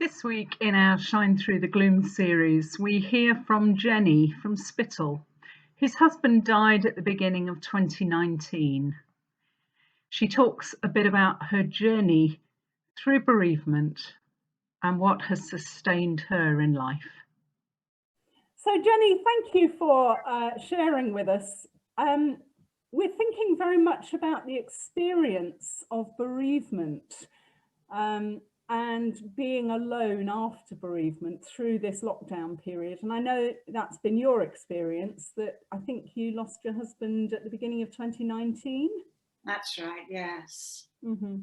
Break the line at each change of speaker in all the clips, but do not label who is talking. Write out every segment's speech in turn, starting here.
This week in our Shine Through the Gloom series, we hear from Jennie from Spittal, whose husband died at the beginning of 2019. She talks a bit about her journey through bereavement and what has sustained her in life.
So Jennie, thank you for sharing with us. We're thinking very much about the experience of bereavement and being alone after bereavement through this lockdown period. And I know that's been your experience, that I think you lost your husband at the beginning of 2019.
That's right, yes.
Mm-hmm.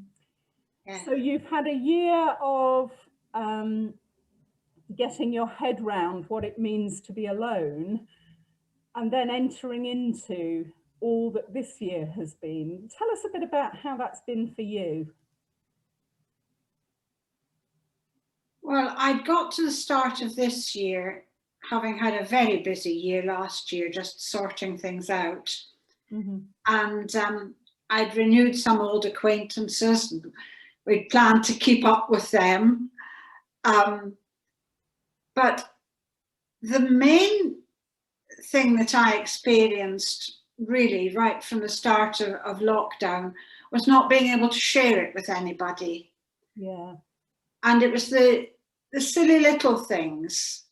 Yeah.
So you've had a year of getting your head round what it means to be alone, and then entering into all that this year has been. Tell us a bit about how that's been for you.
Well, I got to the start of this year having had a very busy year last year, just sorting things out.
Mm-hmm.
And I'd renewed some old acquaintances and we'd planned to keep up with them. But the main thing that I experienced really right from the start of lockdown was not being able to share it with anybody.
Yeah.
And it was the silly little things,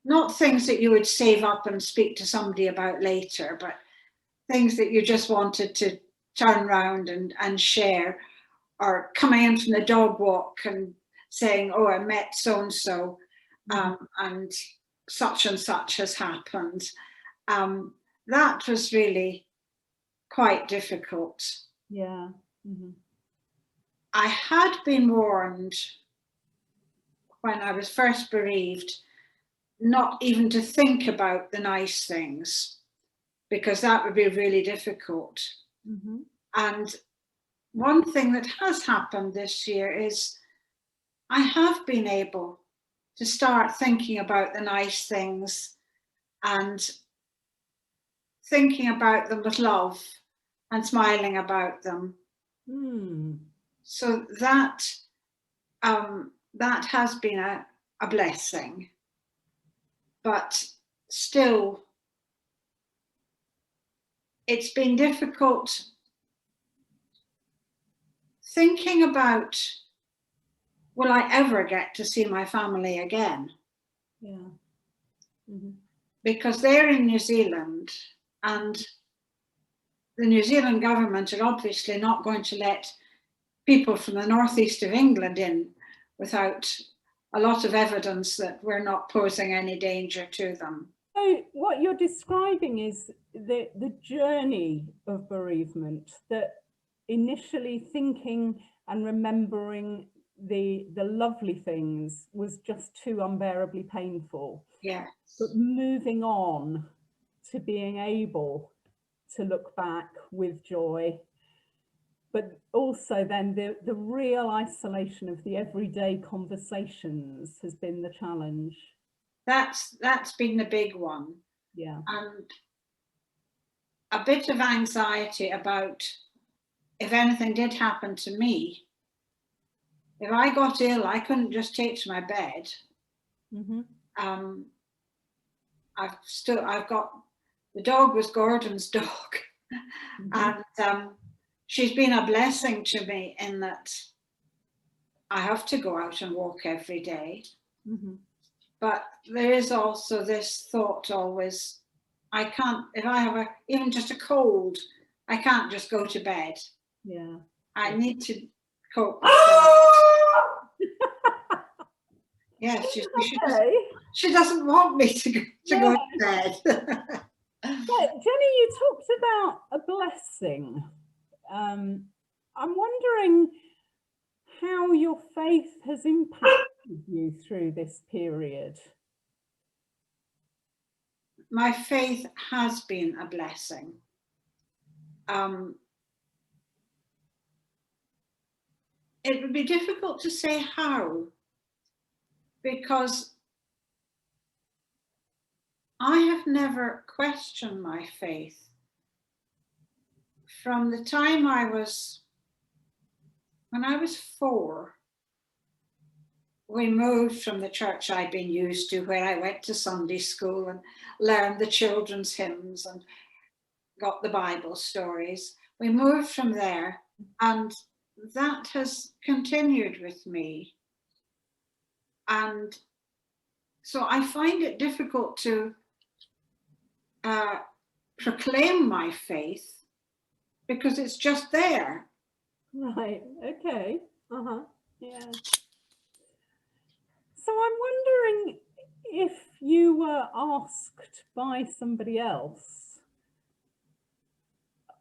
not things that you would save up and speak to somebody about later, but things that you just wanted to turn around and share, or coming in from the dog walk and saying, oh, I met so-and-so, and such has happened. That was really quite difficult.
Yeah. Mm-hmm.
I had been warned when I was first bereaved not even to think about the nice things, because that would be really difficult.
Mm-hmm.
And one thing that has happened this year is I have been able to start thinking about the nice things and thinking about them with love and smiling about them. So that has been a blessing, but still it's been difficult thinking about, will I ever get to see my family again?
Yeah. Mm-hmm.
Because they're in New Zealand, and the New Zealand government are obviously not going to let people from the northeast of England in without a lot of evidence that we're not posing any danger to them.
So what you're describing is the journey of bereavement, that initially thinking and remembering the lovely things was just too unbearably painful.
Yeah.
But moving on to being able to look back with joy, but also then the real isolation of the everyday conversations has been the challenge.
That's been the big one.
Yeah.
And a bit of anxiety about if anything did happen to me. If I got ill, I couldn't just take to my bed.
Mm-hmm.
I've got, the dog was Gordon's dog. Mm-hmm. And she's been a blessing to me in that I have to go out and walk every day.
Mm-hmm.
But there is also this thought always, I can't, if I have even just a cold, I can't just go to bed.
Yeah.
I need to cope with that. Yes, she doesn't want me to go to bed.
But Jennie, you talked about a blessing. I'm wondering how your faith has impacted you through this period.
My faith has been a blessing. It would be difficult to say how, because I have never questioned my faith. From the time when I was 4, we moved from the church I'd been used to, where I went to Sunday school and learned the children's hymns and got the Bible stories. We moved from there, and that has continued with me. And so I find it difficult to proclaim my faith because it's just there.
Right, okay, yeah. So I'm wondering if you were asked by somebody else,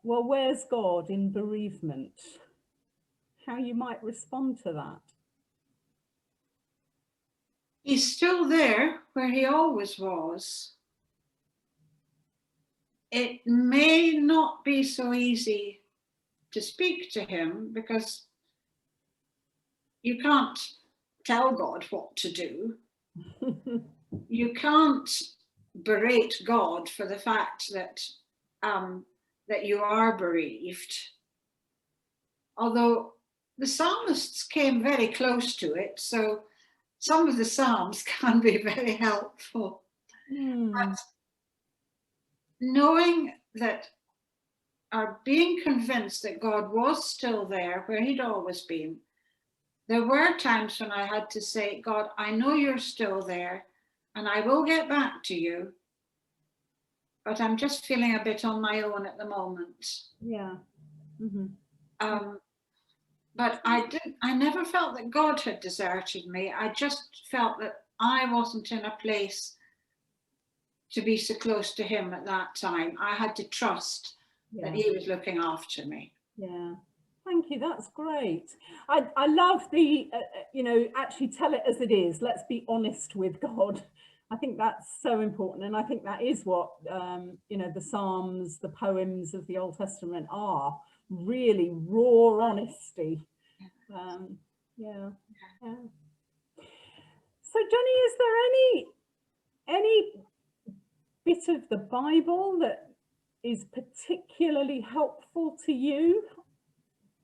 well, where's God in bereavement? How you might respond to that.
He's still there where he always was. It may not be so easy to speak to him because you can't tell God what to do. You can't berate God for the fact that that you are bereaved. Although the psalmists came very close to it, so some of the psalms can be very helpful. But knowing that, or being convinced that God was still there where he'd always been, there were times when I had to say, God, I know you're still there and I will get back to you, but I'm just feeling a bit on my own at the moment.
Yeah.
But I never felt that God had deserted me. I just felt that I wasn't in a place to be so close to him at that time. I had to trust that he was looking after me.
Yeah. Thank you. That's great. I love the, actually tell it as it is. Let's be honest with God. I think that's so important. And I think that is what, the Psalms, the poems of the Old Testament are, really raw honesty. Yeah. So Jennie, is there any bit of the Bible that is particularly helpful to you,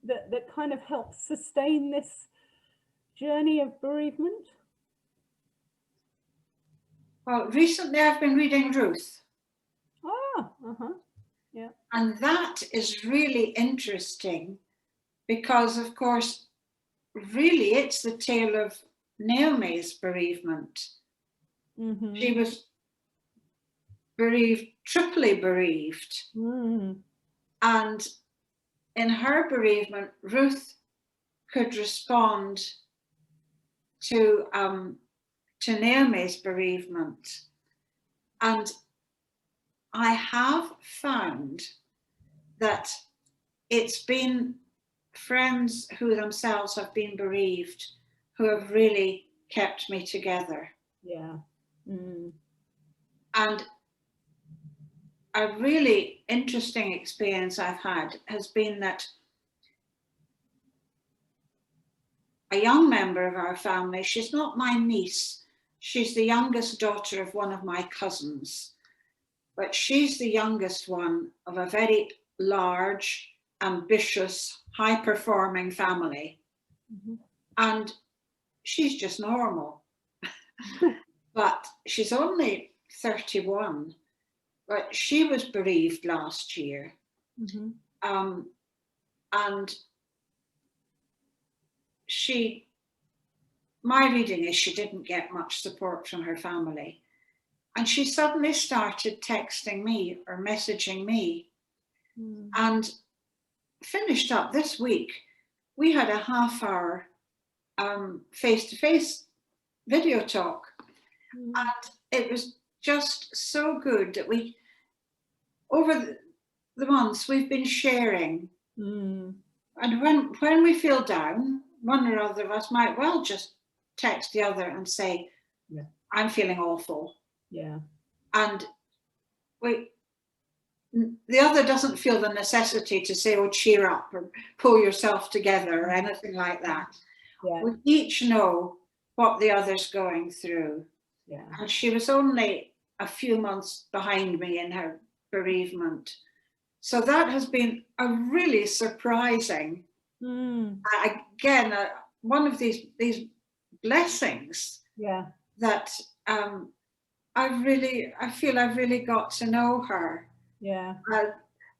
that kind of helps sustain this journey of bereavement?
Well, recently I've been reading Ruth.
Yeah.
And that is really interesting because, of course, really it's the tale of Naomi's bereavement. She was bereaved, triply bereaved. And in her bereavement, Ruth could respond to Naomi's bereavement. And I have found that it's been friends who themselves have been bereaved who have really kept me together.
Yeah.
And a really interesting experience I've had has been that a young member of our family, she's not my niece, she's the youngest daughter of one of my cousins, but she's the youngest one of a very large, ambitious, high-performing family. And she's just normal. But she's only 31, but she was bereaved last year. And my reading is she didn't get much support from her family. And she suddenly started texting me or messaging me. And finished up this week, we had a half-hour face-to-face video talk. And it was just so good that we, over the months, we've been sharing. And when we feel down, one or other of us might well just text the other and say, I'm feeling awful.
Yeah. And
the other doesn't feel the necessity to say, oh, cheer up or pull yourself together or anything like that.
Yeah.
We each know what the other's going through.
Yeah.
And she was only a few months behind me in her bereavement. So that has been a really surprising, again, one of these blessings
Yeah.
that I feel I've really got to know her.
Yeah.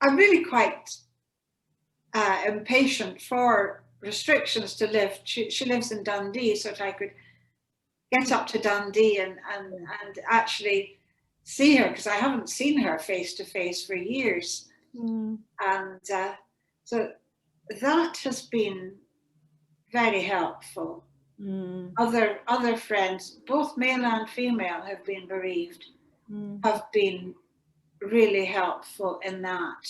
I'm really quite impatient for restrictions to lift. She lives in Dundee, so that I could get up to Dundee and actually see her, because I haven't seen her face to face for years.
Mm.
And so that has been very helpful.
Mm.
Other friends, both male and female, have been bereaved, have been really helpful in that.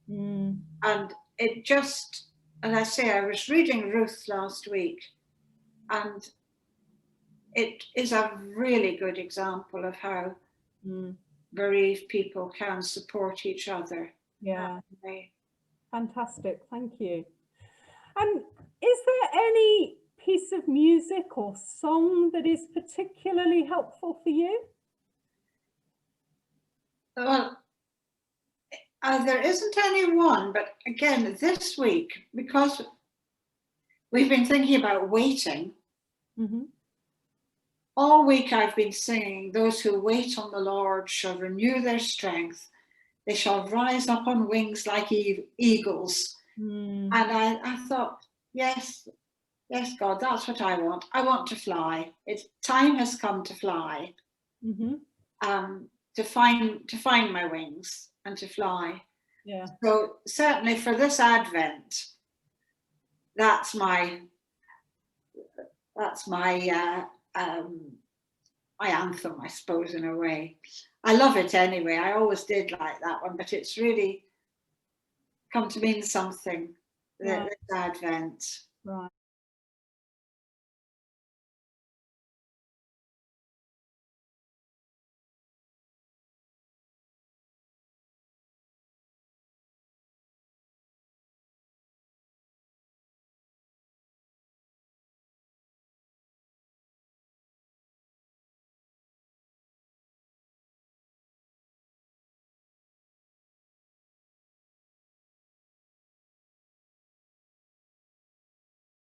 And it just, as I say, I was reading Ruth last week, and it is a really good example of how bereaved people can support each other.
Yeah. Fantastic, thank you. And is there any piece of music or song that is particularly helpful for you?
Well, there isn't any one, but again, this week, because we've been thinking about waiting, all week I've been singing, "Those who wait on the Lord shall renew their strength. They shall rise up on wings like eagles." And I thought, yes, God, that's what I want. I want to fly. Time has come to fly, to find my wings and to fly.
Yeah.
So certainly for this Advent, that's my anthem, I suppose, in a way. I love it anyway. I always did like that one, but it's really come to mean something this Advent.
Right.